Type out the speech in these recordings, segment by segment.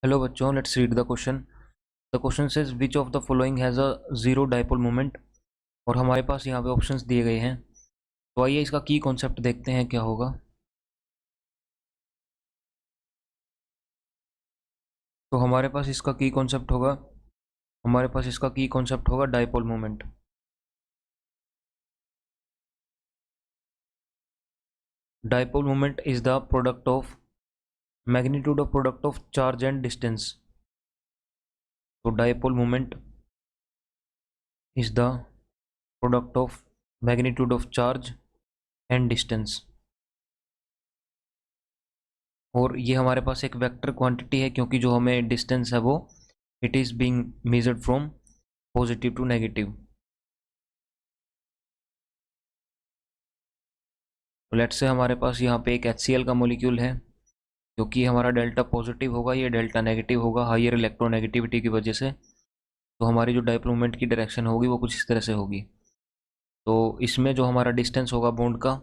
Hello बच्चों, let's read the question. The question says which of the following has a zero dipole moment. और हमारे पास यहाँ पे options दिए गए हैं। तो आइए इसका की कॉन्सेप्ट देखते हैं क्या होगा। तो हमारे पास इसका की कॉन्सेप्ट होगा dipole moment. Dipole moment is the product of product of charge and distance. तो dipole moment is the product of magnitude of charge and distance. और ये हमारे पास एक वेक्टर क्वांटिटी है, क्योंकि जो हमें डिस्टेंस है वो it is being measured from positive to negative. तो लेट्स से हमारे पास यहाँ पे एक HCl का मॉलिक्यूल है, क्योंकि हमारा डेल्टा पॉजिटिव होगा, ये डेल्टा नेगेटिव होगा हाइयर इलेक्ट्रोनेगेटिविटी की वजह से। तो हमारी जो डाइपोल मोमेंट की डायरेक्शन होगी वो कुछ इस तरह से होगी। तो इसमें जो हमारा डिस्टेंस होगा बॉन्ड का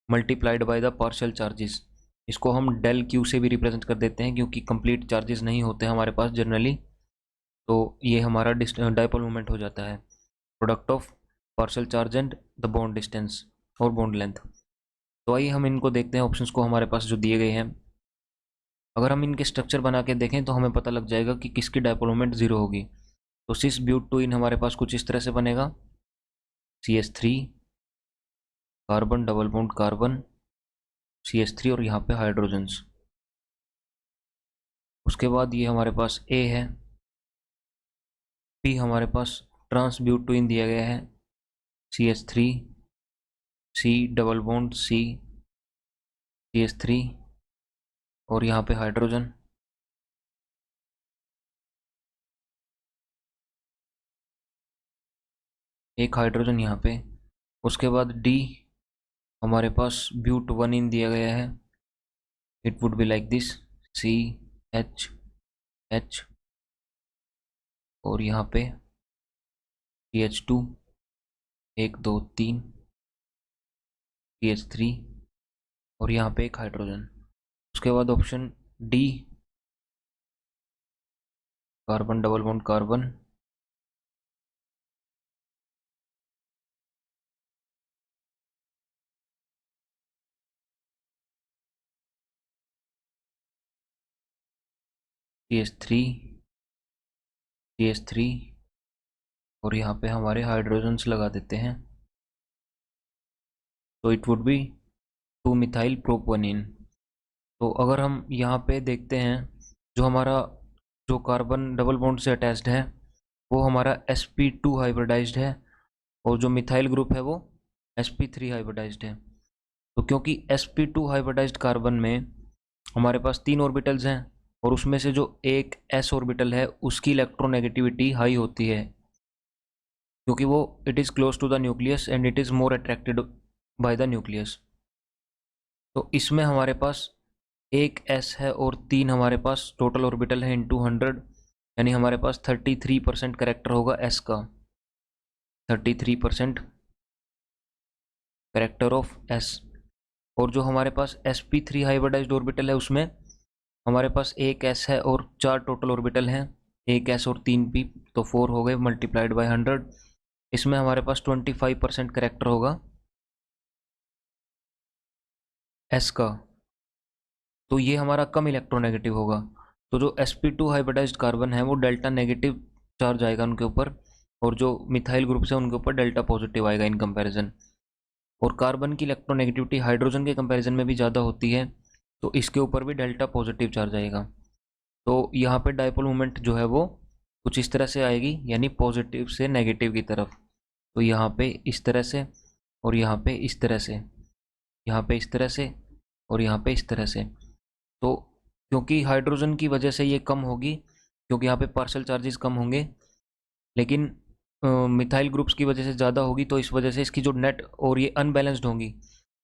multiplied by the partial charges, इसको हम डेल क्यू से भी रिप्रेजेंट कर देते हैं, क्योंकि कंप्लीट चार्जेस नहीं होते हमारे पास जनरली। तो ये हमारा डाइपोल मोमेंट हो जाता है product of partial charge and the bond distance और बॉन्ड लेंथ। तो आइए हम इनको देखते हैं, ऑप्शंस को हमारे पास जो दिए गए हैं। अगर हम इनके स्ट्रक्चर बना के देखें तो हमें पता लग जाएगा कि किसकी डाइपोल मोमेंट जीरो होगी। तो सिस ब्यूट टू इन हमारे पास कुछ इस तरह से बनेगा, CH3 carbon double bond carbon CH3 और यहाँ पे हाइड्रोजन्स। उसके बाद ये हमारे पास A है, P हमारे पास ट्रांस ब्यूट टू इन दिया गया है, CH3 C double bond C CH3 और यहाँ पे हाइड्रोजन। एक हाइड्रोजन यहाँ पे। उसके बाद D हमारे पास ब्यूट वन इन दिया गया है, it would be like this CH और यहाँ पे CH2 1 2 3 CH3 और यहाँ पे एक हाइड्रोजन। उसके बाद option D carbon double bond carbon CH3 और यहाँ पे हमारे हाइड्रोजन्स लगा देते हैं। तो इट वुड बी 2 मिथाइल प्रोपोनिन। तो अगर हम यहाँ पे देखते हैं, जो हमारा जो कार्बन डबल बॉन्ड से अटैच्ड है वो हमारा sp2 हाइब्रिडाइज्ड है, और जो मिथाइल ग्रुप है वो sp3 हाइब्रिडाइज्ड है। तो क्योंकि sp2 हाइब्रिडाइज्ड कार्बन में हमारे पास 3 ऑर्बिटल्स हैं, और उसमें से जो एक s ऑर्बिटल है उसकी इलेक्ट्रोनेगेटिविटी हाई होती है, क्योंकि वो it is close to the nucleus and it is more attracted by the nucleus. तो इसमें हमारे पास एक s है और 3 हमारे पास टोटल ऑर्बिटल है इंटू 100, यानी हमारे पास 33% करेक्टर होगा s का, 33% करेक्टर ऑफ s। और जो हमारे पास sp3 हाइब्रिडाइज्ड ऑर्बिटल है उसमें हमारे पास एक s है और 4 टोटल ऑर्बिटल हैं, एक s और 3 p, तो 4 हो गए मल्टीप्लाइड बाय 100। इसमें हमारे पास 25% करेक्टर होगा s का, तो ये हमारा कम इलेक्ट्रोनेगेटिव होगा। तो जो sp2 हाइब्रिडाइज्ड कार्बन है वो डेल्टा नेगेटिव चार्ज आएगा उनके ऊपर, और जो मिथाइल ग्रुप से उनके ऊपर डेल्टा पॉजिटिव आएगा इन कंपैरिजन। और कार्बन की इलेक्ट्रोनेगेटिविटी हाइड्रोजन के कंपैरिजन में भी ज़्यादा होती है, तो इसके ऊपर भी डेल्टा पॉजिटिव चार्ज आएगा। तो यहाँ पे डाइपोल मोमेंट जो है वो कुछ इस तरह से आएगी, यानी पॉजिटिव से नेगेटिव की तरफ। तो यहाँ पे इस तरह से, और यहाँ पे इस तरह से, यहाँ पे इस तरह से, और यहाँ पे इस तरह से। तो क्योंकि हाइड्रोजन की वजह से ये कम होगी, क्योंकि यहाँ पे पार्शियल चार्जेस कम होंगे, लेकिन मिथाइल ग्रुप्स की वजह से ज़्यादा होगी, तो इस वजह से इसकी जो नेट और ये अनबैलेंस्ड होंगी।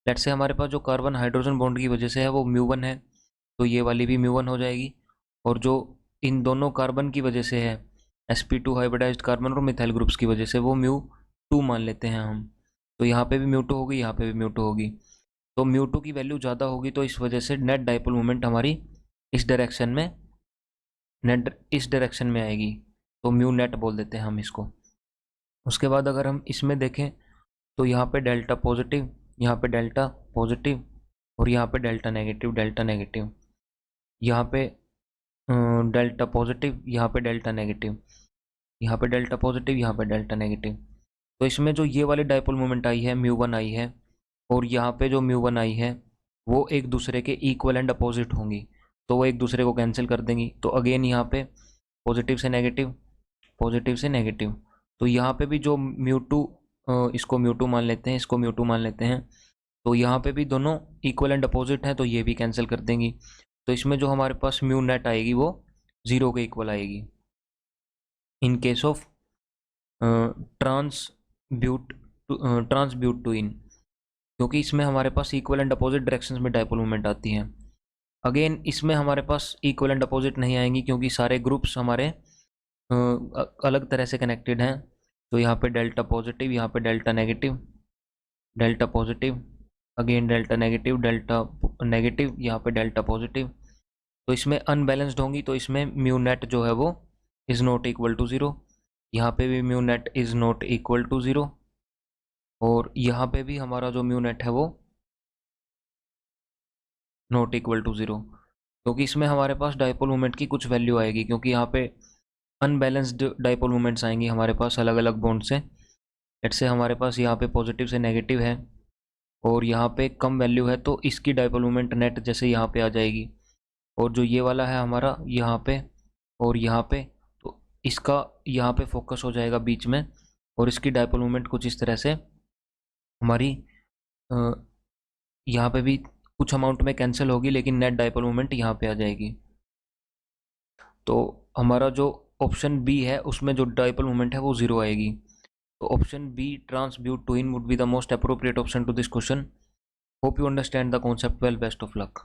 लेट से हमारे पास जो कार्बन हाइड्रोजन बॉन्ड की वजह से है वो μ1 है, तो ये वाली भी μ1 हो जाएगी। और जो इन दोनों कार्बन की वजह से है, sp2 हाइब्रिडाइज्ड कार्बन और मिथाइल ग्रुप्स की वजह से, वो μ2 मान लेते हैं हम। तो यहाँ पे भी μ2 होगी, यहाँ पे भी μ2 होगी। तो μ2 की वैल्यू ज़्यादा होगी, तो इस वजह से नेट डाइपोल मोमेंट हमारी इस डायरेक्शन में नेट इस डायरेक्शन में आएगी, तो म्यू नेट बोल देते हैं हम इसको। उसके बाद अगर हम इसमें देखें तो यहाँ पे डेल्टा पॉजिटिव, यहाँ पे डेल्टा पॉजिटिव, और यहाँ पे डेल्टा नेगेटिव, डेल्टा नेगेटिव, यहाँ पे डेल्टा पॉजिटिव, यहाँ पे डेल्टा नेगेटिव, यहाँ पे डेल्टा पॉजिटिव, यहाँ पे डेल्टा नेगेटिव। तो इसमें जो ये वाली डाइपोल मोमेंट आई है, म्यू वन आई है, और यहाँ पे जो म्यू वन आई है, वो एक दूसरे के इक्वल एंड अपोजिट होंगी, तो वो एक दूसरे को कैंसिल कर देंगी। तो अगेन यहाँ पे पॉजिटिव से नेगेटिव, पॉजिटिव से नेगेटिव, तो यहाँ पे भी जो म्यू टू, इसको म्यू टू मान लेते हैं, इसको म्यू टू मान लेते हैं, तो यहाँ पे भी दोनों इक्वल एंड अपोजिट हैं, तो ये भी कैंसिल कर देंगी। तो इसमें जो हमारे पास म्यू नेट आएगी वो 0 के इक्वल आएगी इन केस ऑफ ट्रांसब्यूट ट्रांसब्यूट टू इन, क्योंकि इसमें हमारे पास इक्वल एंड अपोजिट डायरेक्शंस में डाइपोल मोमेंट आती हैं। अगेन इसमें हमारे पास इक्वल एंड अपोजिट नहीं आएंगी, क्योंकि सारे ग्रुप्स हमारे अलग तरह से कनेक्टेड हैं। तो यहाँ पे डेल्टा पॉजिटिव, यहाँ पे delta negative, delta positive, again delta negative, delta negative, यहाँ पे डेल्टा पॉजिटिव, तो इसमें अनबैलेंस्ड होंगी, तो इसमें म्यू नेट जो है वो इज़ नॉट इक्वल टू 0, यहाँ पे भी mu net is not equal to 0, और यहाँ पे भी हमारा जो म्यू नेट है वो नॉट इक्वल टू 0, क्योंकि इसमें हमारे पास डाइपोल मोमेंट की कुछ वैल्यू आएगी, क्योंकि यहाँ पे अनबैलेंस्ड डाइपोल मोमेंट्स आएंगी हमारे पास अलग अलग बॉन्ड से। लेट से हमारे पास यहाँ पे पॉजिटिव से नेगेटिव है, और यहाँ पे कम वैल्यू है, तो इसकी डाइपोल मोमेंट नेट जैसे यहाँ पे आ जाएगी, और जो ये वाला है हमारा यहाँ पे और यहाँ पे, तो इसका यहाँ पे फोकस हो जाएगा बीच में, और इसकी डाइपोल मोमेंट कुछ इस तरह से हमारी यहाँ पे भी कुछ अमाउंट में कैंसिल होगी, लेकिन नेट डाइपोल मोमेंट यहाँ पे आ जाएगी। तो हमारा जो ऑप्शन बी है उसमें जो डाइपोल मोमेंट है वो 0 आएगी। तो option B transbut two ene would be the most appropriate option to this question. Hope you understand the concept well, best of luck.